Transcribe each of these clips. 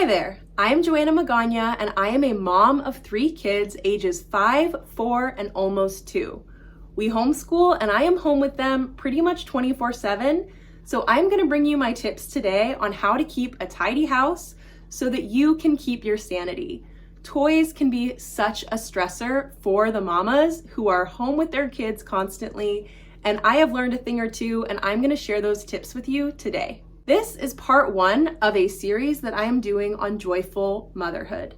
Hi there, I am Joanna Magana and I am a mom of 3 kids ages 5, 4, and almost 2. We homeschool and I am home with them pretty much 24/7, so I'm going to bring you my tips today on how to keep a tidy house so that you can keep your sanity. Toys can be such a stressor for the mamas who are home with their kids constantly, and I have learned a thing or two and I'm going to share those tips with you today. This is part 1 of a series that I am doing on joyful motherhood.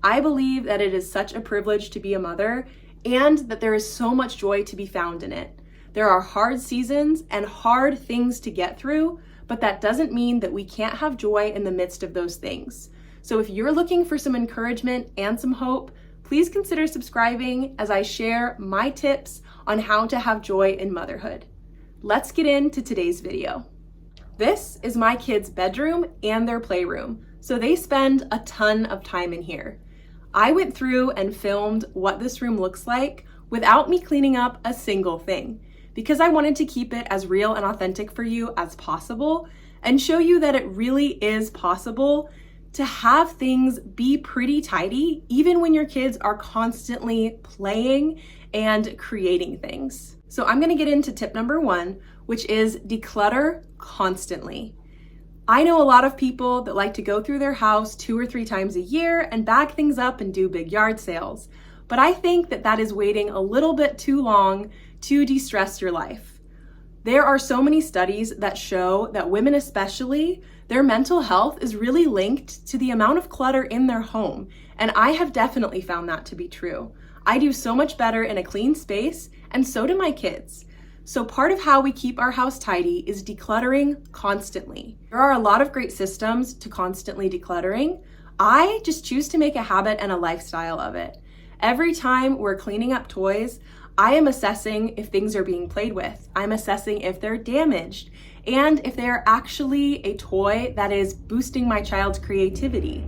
I believe that it is such a privilege to be a mother and that there is so much joy to be found in it. There are hard seasons and hard things to get through, but that doesn't mean that we can't have joy in the midst of those things. So if you're looking for some encouragement and some hope, please consider subscribing as I share my tips on how to have joy in motherhood. Let's get into today's video. This is my kids' bedroom and their playroom, so they spend a ton of time in here. I went through and filmed what this room looks like without me cleaning up a single thing, because I wanted to keep it as real and authentic for you as possible and show you that it really is possible to have things be pretty tidy even when your kids are constantly playing and creating things. So I'm going to get into tip number 1, which is declutter constantly. I know a lot of people that like to go through their house 2 or 3 times a year and bag things up and do big yard sales, but I think that that is waiting a little bit too long to de-stress your life. There are so many studies that show that women especially, their mental health is really linked to the amount of clutter in their home, and I have definitely found that to be true. I do so much better in a clean space, and so do my kids. So part of how we keep our house tidy is decluttering constantly. There are a lot of great systems to constantly decluttering. I just choose to make a habit and a lifestyle of it. Every time we're cleaning up toys, I am assessing if things are being played with. I'm assessing if they're damaged and if they're actually a toy that is boosting my child's creativity,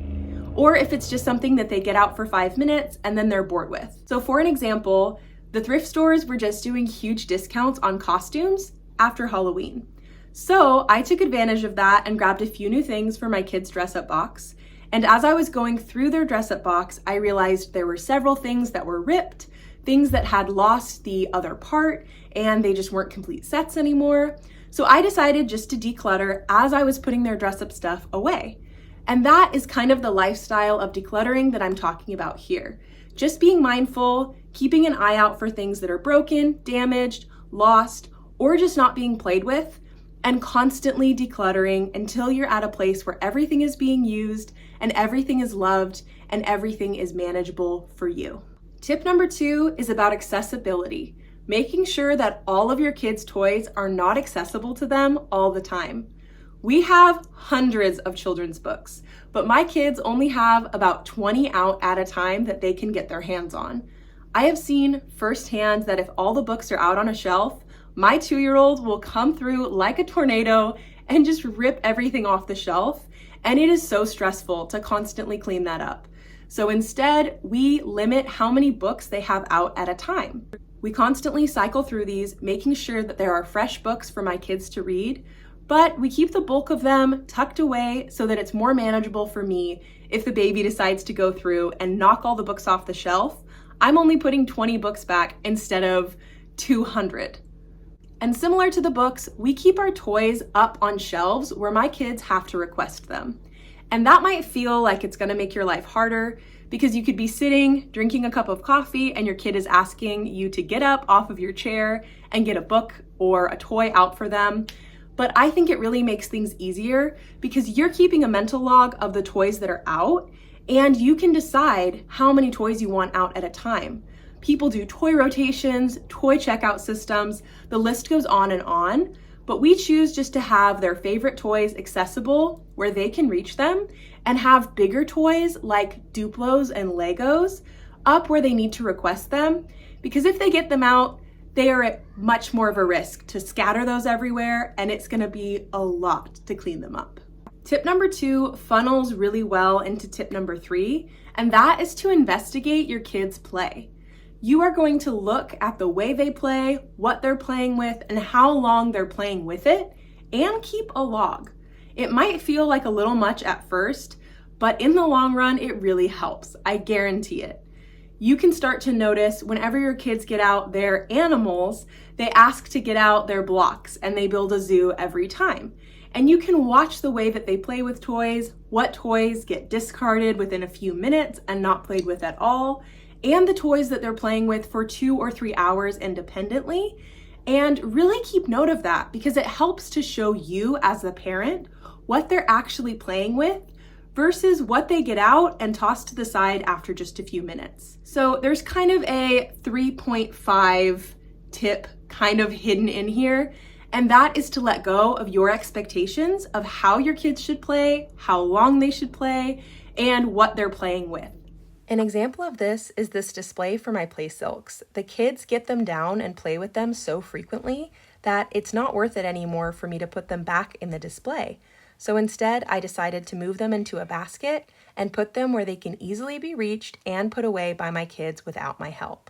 or if it's just something that they get out for 5 minutes and then they're bored with. So for an example, the thrift stores were just doing huge discounts on costumes after Halloween. So I took advantage of that and grabbed a few new things for my kids' dress-up box. And as I was going through their dress-up box, I realized there were several things that were ripped, things that had lost the other part, and they just weren't complete sets anymore. So I decided just to declutter as I was putting their dress-up stuff away. And that is kind of the lifestyle of decluttering that I'm talking about here. Just being mindful, keeping an eye out for things that are broken, damaged, lost, or just not being played with, and constantly decluttering until you're at a place where everything is being used and everything is loved and everything is manageable for you. Tip number 2 is about accessibility, making sure that all of your kids' toys are not accessible to them all the time. We have hundreds of children's books, but my kids only have about 20 out at a time that they can get their hands on. I have seen firsthand that if all the books are out on a shelf, my 2-year-old will come through like a tornado and just rip everything off the shelf, and it is so stressful to constantly clean that up. So instead, we limit how many books they have out at a time. We constantly cycle through these, making sure that there are fresh books for my kids to read, but we keep the bulk of them tucked away so that it's more manageable for me if the baby decides to go through and knock all the books off the shelf. I'm only putting 20 books back instead of 200. And similar to the books, we keep our toys up on shelves where my kids have to request them. And that might feel like it's gonna make your life harder because you could be sitting, drinking a cup of coffee, and your kid is asking you to get up off of your chair and get a book or a toy out for them. But I think it really makes things easier because you're keeping a mental log of the toys that are out, and you can decide how many toys you want out at a time. People do toy rotations, toy checkout systems, the list goes on, but we choose just to have their favorite toys accessible where they can reach them and have bigger toys like Duplos and Legos up where they need to request them, because if they get them out, they are at much more of a risk to scatter those everywhere, and it's gonna be a lot to clean them up. Tip number 2 funnels really well into tip number 3, and that is to investigate your kids' play. You are going to look at the way they play, what they're playing with, and how long they're playing with it, and keep a log. It might feel like a little much at first, but in the long run, it really helps. I guarantee it. You can start to notice whenever your kids get out their animals, they ask to get out their blocks and they build a zoo every time. And you can watch the way that they play with toys, what toys get discarded within a few minutes and not played with at all, and the toys that they're playing with for 2 or 3 hours independently. And really keep note of that because it helps to show you as the parent what they're actually playing with versus what they get out and toss to the side after just a few minutes. So there's kind of a 3.5 tip kind of hidden in here, and that is to let go of your expectations of how your kids should play, how long they should play, and what they're playing with. An example of this is this display for my play silks. The kids get them down and play with them so frequently that it's not worth it anymore for me to put them back in the display. So instead, I decided to move them into a basket and put them where they can easily be reached and put away by my kids without my help.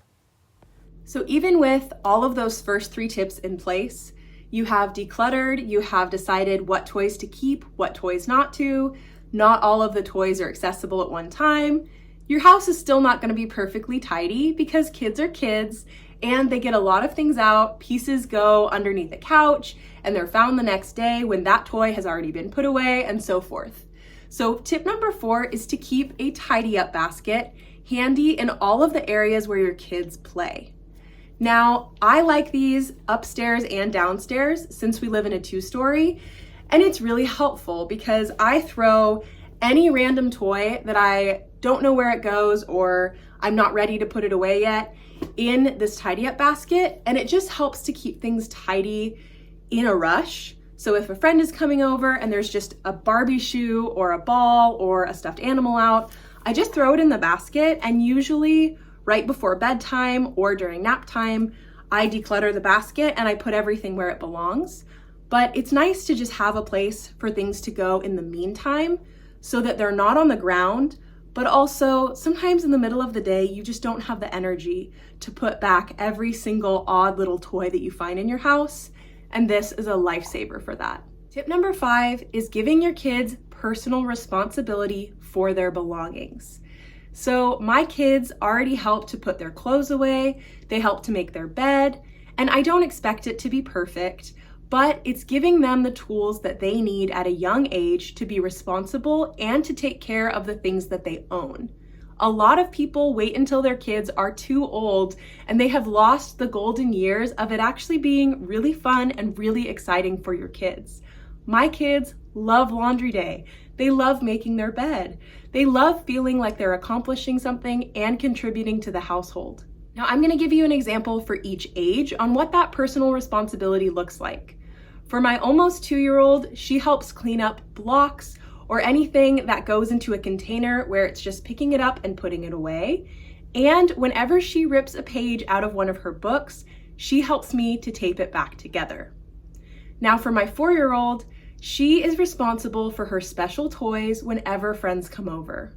So even with all of those first 3 tips in place, you have decluttered, you have decided what toys to keep, what toys not to, not all of the toys are accessible at one time. Your house is still not going to be perfectly tidy because kids are kids and they get a lot of things out, pieces go underneath the couch, and they're found the next day when that toy has already been put away and so forth. So tip number 4 is to keep a tidy up basket handy in all of the areas where your kids play. Now, I like these upstairs and downstairs since we live in a 2-story, and it's really helpful because I throw any random toy that I don't know where it goes or I'm not ready to put it away yet in this tidy up basket, and it just helps to keep things tidy in a rush. So if a friend is coming over and there's just a Barbie shoe or a ball or a stuffed animal out, I just throw it in the basket, and usually right before bedtime or during nap time, I declutter the basket and I put everything where it belongs. But it's nice to just have a place for things to go in the meantime so that they're not on the ground, but also sometimes in the middle of the day, you just don't have the energy to put back every single odd little toy that you find in your house. And this is a lifesaver for that. Tip number 5 is giving your kids personal responsibility for their belongings. So my kids already help to put their clothes away, they help to make their bed, and I don't expect it to be perfect, but it's giving them the tools that they need at a young age to be responsible and to take care of the things that they own. A lot of people wait until their kids are too old and they have lost the golden years of it actually being really fun and really exciting for your kids. My kids love laundry day. They love making their bed. They love feeling like they're accomplishing something and contributing to the household. Now, I'm going to give you an example for each age on what that personal responsibility looks like. For my almost 2-year-old, she helps clean up blocks or anything that goes into a container where it's just picking it up and putting it away. And whenever she rips a page out of one of her books, she helps me to tape it back together. Now for my 4-year-old, she is responsible for her special toys whenever friends come over.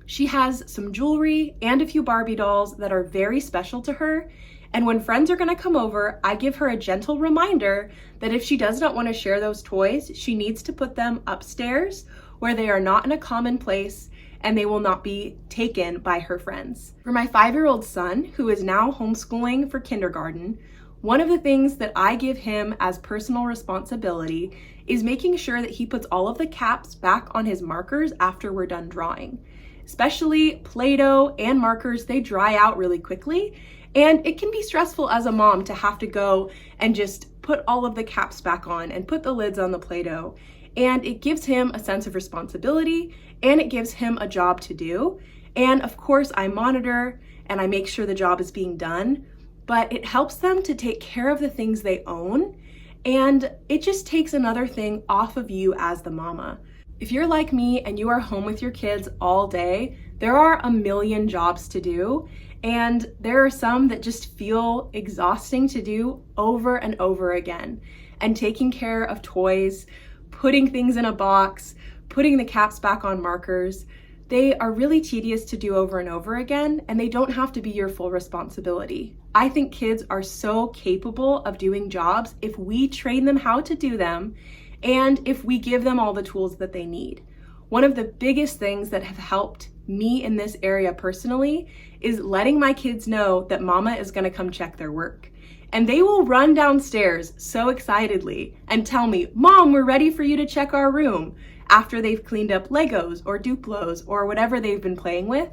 She has some jewelry and a few Barbie dolls that are very special to her. And when friends are going to come over, I give her a gentle reminder that if she does not want to share those toys, she needs to put them upstairs where they are not in a common place and they will not be taken by her friends. For my 5-year-old son, who is now homeschooling for kindergarten, one of the things that I give him as personal responsibility is making sure that he puts all of the caps back on his markers after we're done drawing. Especially Play-Doh and markers, they dry out really quickly, and it can be stressful as a mom to have to go and just put all of the caps back on and put the lids on the Play-Doh. And it gives him a sense of responsibility and it gives him a job to do. And of course, I monitor and I make sure the job is being done, but it helps them to take care of the things they own. And it just takes another thing off of you as the mama. If you're like me and you are home with your kids all day, there are a million jobs to do. And there are some that just feel exhausting to do over and over again. And taking care of toys, putting things in a box, putting the caps back on markers, they are really tedious to do over and over again, and they don't have to be your full responsibility. I think kids are so capable of doing jobs if we train them how to do them and if we give them all the tools that they need. One of the biggest things that have helped me in this area personally is letting my kids know that mama is gonna come check their work. And they will run downstairs so excitedly and tell me, Mom, we're ready for you to check our room, after they've cleaned up Legos or Duplos or whatever they've been playing with.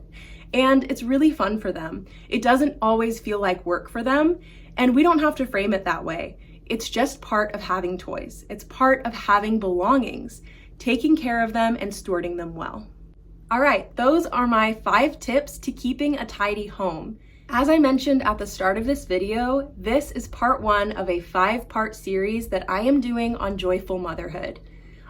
And it's really fun for them. It doesn't always feel like work for them, and we don't have to frame it that way. It's just part of having toys. It's part of having belongings, taking care of them and stewarding them well. All right, those are my 5 tips to keeping a tidy home. As I mentioned at the start of this video, this is part 1 of a 5-part series that I am doing on joyful motherhood.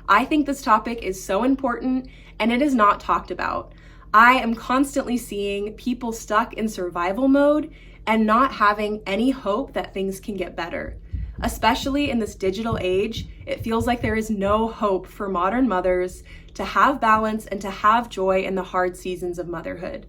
I think this topic is so important and it is not talked about. I am constantly seeing people stuck in survival mode and not having any hope that things can get better. Especially in this digital age, it feels like there is no hope for modern mothers to have balance and to have joy in the hard seasons of motherhood.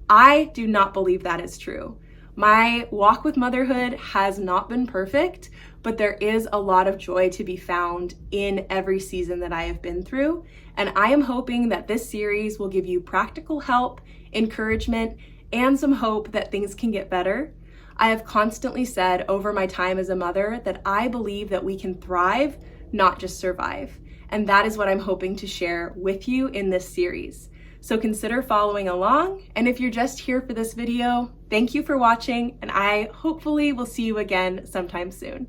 I do not believe that is true. My walk with motherhood has not been perfect, but there is a lot of joy to be found in every season that I have been through. And I am hoping that this series will give you practical help, encouragement, and some hope that things can get better. I have constantly said over my time as a mother that I believe that we can thrive, not just survive. And that is what I'm hoping to share with you in this series. So consider following along. And if you're just here for this video, thank you for watching, and I hopefully will see you again sometime soon.